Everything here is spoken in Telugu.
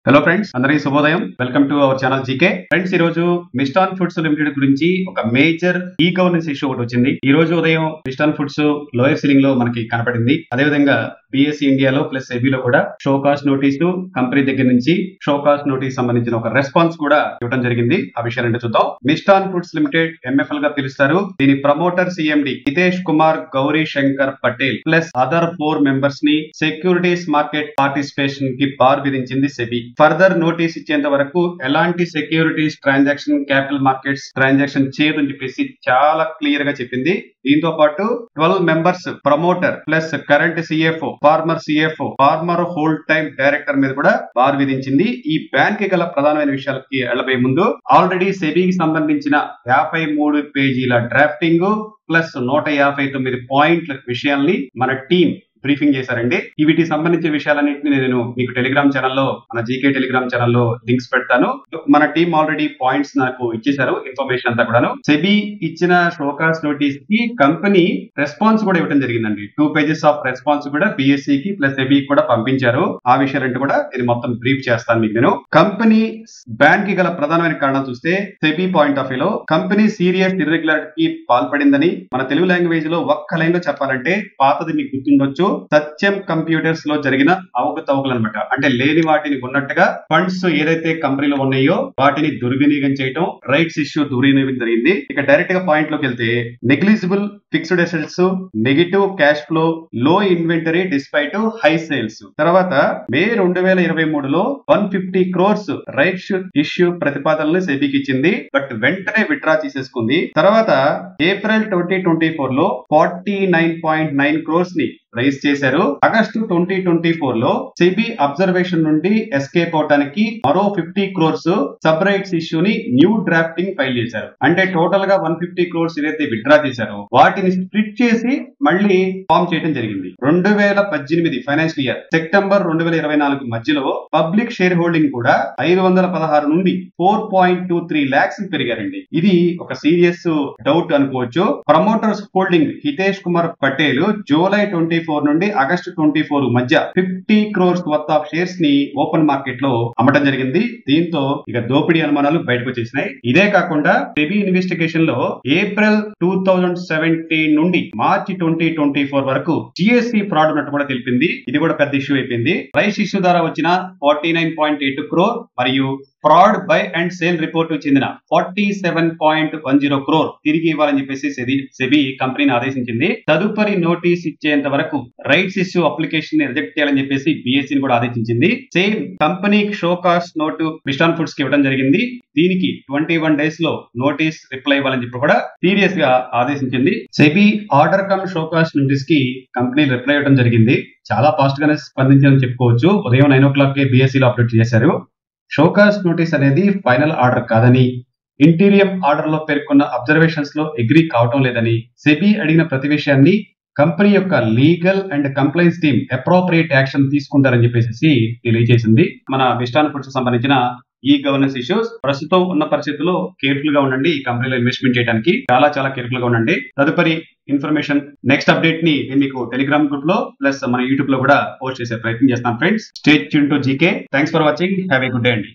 హలో ఫ్రెండ్స్, అందరికీ శుభోదయం. Welcome to our channel GK. Friends, ఈ రోజు మిస్టాన్ ఫుడ్స్ లిమిటెడ్ గురించి ఒక మేజర్ ఈ గవర్నెన్స్ ఇష్యూ ఒకటి వచ్చింది. ఈ రోజు ఉదయం మిస్టాన్ ఫుడ్స్ లోయర్ సీలింగ్ లో మనకి కనపడింది. అదేవిధంగా బిఎస్సి ఇండియాలో ప్లస్ సెబీలో కూడా షోకాస్ట్ నోటీసు కంపెనీ దగ్గర నుంచి షోకాస్ట్ నోటీస్ సంబంధించిన ఒక రెస్పాన్స్ కూడా ఇవ్వడం జరిగింది. ఆ విషయాలు చూద్దాం. మిస్టాన్ ఫుడ్స్ లిమిటెడ్ ఎంఎఫ్ఎల్ గా పిలుస్తారు. దీని promoter CMD Hitesh Kumar Gauri Shankar Patel plus other 4 members ని సెక్యూరిటీస్ మార్కెట్ పార్టిసిపేషన్ కి బార్ విధించింది సెబీ. ఫర్దర్ నోటీస్ ఇచ్చేంత వరకు ఎలాంటి securities transaction, capital markets transaction చేయదని చెప్పేసి చాలా క్లియర్ గా చెప్పింది. దీంతో పాటు 12 members promoter plus current CFO, former CFO, former whole time director మీద కూడా బార్ విధించింది. ఈ బ్యాన్ కి గల ప్రధానమైన విషయాలకి వెళ్లబోయే ముందు ఆల్రెడీ సెబీకి సంబంధించిన 53 పేజీల డ్రాఫ్టింగ్ ప్లస్ 159 పాయింట్ల విషయాల్ని మన టీం బ్రీఫింగ్ చేశారండి. వీటికి సంబంధించిన విషయాలన్నింటినీ నేను మీకు టెలిగ్రామ్ ఛానల్లో, మన జీకే టెలిగ్రామ్ ఛానల్లో లింక్స్ పెడతాను. మన టీం ఆల్రెడీ పాయింట్స్ నాకు ఇచ్చేశారు, ఇన్ఫర్మేషన్ అంతా కూడాను. సెబీ ఇచ్చిన షోకాస్ నోటీస్ కి కంపెనీ రెస్పాన్స్ కూడా ఇవ్వడం జరిగిందండి. 2 పేజెస్ ఆఫ్ రెస్పాన్స్ కూడా బిఎస్సి కి ప్లస్ సెబీ కూడా పంపించారు. ఆ విషయాలంటే కూడా ఇది మొత్తం బ్రీఫ్ చేస్తాను మీకు నేను. కంపెనీ బ్యాన్ కి గల ప్రధానమైన కారణాలు చూస్తే సెబీ పాయింట్ ఆఫ్ వ్యూలో కంపెనీ సీరియస్ ఇర్రెగ్యులారిటీకి పాల్పడిందని మన తెలుగు లాంగ్వేజ్ లో ఒక్క లైన్ లో చెప్పాలంటే పాతది మీకు గుర్తుండొచ్చు, సత్యం కంప్యూటర్స్ లో జరిగిన అవకతవకలు అనమాట. అంటే లేని వాటిని ఉన్నట్టుగా ఫండ్స్ ఏదైతే కంపెనీలో ఉన్నాయో వాటిని దుర్వినియోగం చేయటం, రైట్స్ ఇష్యూ దుర్వినియోగం జరిగింది. ఇక డైరెక్ట్ గా పాయింట్ లోకి వెళ్తే negligible fixed assets, negative cash flow, లో ఇన్వెంటరీ డిస్పైట్ హై సేల్స్. తర్వాత మే 2023లో 150 crores రైట్స్ ఇష్యూ ప్రతిపాదనలు సెబీకి ఇచ్చింది. బట్ వెంటనే విత్డ్రా చేసేసుకుంది. తర్వాత ఏప్రిల్ 2024లో 49.9 crores ని రైజ్ చేశారు. ఆగస్టు 2024 లో సెబీ అబ్జర్వేషన్ నుండి ఎస్కేప్ అవడానికి మరో 50 crores సబ్ రైట్స్ ఇష్యూని న్యూ డ్రాఫ్టింగ్ ఫైల్ చేశారు. అంటే టోటల్ గా 150 crores ఏదైతే విత్డ్రా చేశారో వాటిని స్ప్లిట్ చేసి మళ్ళీ ఫామ్ చేయడం జరిగింది. 2018 ఫైనాన్షియల్ ఇయర్ సెప్టెంబర్ 2024 మధ్యలో పబ్లిక్ షేర్ హోల్డింగ్ కూడా 516 నుండి 4.23 lakhs పెరిగారండి. ఇది ఒక సీరియస్ డౌట్ అనుకోవచ్చు. Promoters holding Hitesh Kumar Patel July 24 నుండి ఆగస్టు 24 మధ్య 50 crores వర్త్ ఆఫ్ షేర్స్ ని ఓపెన్ మార్కెట్ లో అమ్మటం జరిగింది. దీంతో ఇక దోపిడీ అనుమానాలు బయటకు వచ్చేసినాయి. ఇదే కాకుండా సెబీ ఇన్వెస్టిగేషన్ లో ఏప్రిల్ 2017 నుండి మార్చి 2024 వరకు జిఎస్సి ఫ్రాడ్ ఉన్నట్టు కూడా తెలిపింది. ఇది కూడా పెద్ద ఇష్యూ అయిపోయింది. రైస్ ఇష్యూ ద్వారా వచ్చిన 49.8 crore మరియు fraud by and sale report చెందిన 47.10 crore తిరిగి ఇవ్వాలని చెప్పేసి సెబీ కంపెనీని ఆదేశించింది. తదుపరి నోటీస్ ఇచ్చేంత వరకు రైట్స్ ఇష్యూ అప్లికేషన్ ని రిజెక్ట్ చేయాలని చెప్పేసి బిఎస్సి కూడా ఆదేశించింది. సేమ్ కంపెనీ షోకాస్ట్ నోటు మిస్టాన్ ఫుడ్స్ కి ఇవ్వడం జరిగింది. దీనికి 21 days లో నోటీస్ రిప్లై ఇవ్వాలని చెప్పి కూడా సీరియస్ గా ఆదేశించింది. సెబీ ఆర్డర్ కమ్ షోకాస్ట్ నోటీస్ కి కంపెనీ రిప్లై ఇవ్వడం జరిగింది. చాలా ఫాస్ట్ గానే స్పందించాలని చెప్పుకోవచ్చు. ఉదయం 9 o'clock బిఎస్సి లో అప్డేట్ చేశారు. షోకాస్ట్ నోటీస్ అనేది ఫైనల్ ఆర్డర్ కాదని, ఇంటీరియం ఆర్డర్ లో పేర్కొన్న అబ్జర్వేషన్స్ లో అగ్రీ కావటం లేదని, సెబీ అడిగిన ప్రతి విషయాన్ని కంపెనీ యొక్క legal and complains team appropriate action తీసుకుంటారని చెప్పేసి తెలియజేసింది. మన మిస్టాన్ ఫుడ్స్ సంబంధించిన ఈ గవర్నెన్స్ ఇష్యూస్ ప్రస్తుతం ఉన్న పరిస్థితుల్లో కేర్ఫుల్ గా ఉండండి. ఈ కంపెనీలో ఇన్వెస్ట్మెంట్ చేయడానికి చాలా కేర్ఫుల్ గా ఉండండి. తదుపరి ఇన్ఫర్మేషన్, నెక్స్ట్ అప్డేట్ ని నేను మీకు టెలిగ్రామ్ గ్రూప్ లో ప్లస్ మన యూట్యూబ్ లో కూడా పోస్ట్ చేసే ప్రయత్నం చేస్తాను. Friends, stay tune to GK. Thanks for watching. Have a good day అండి.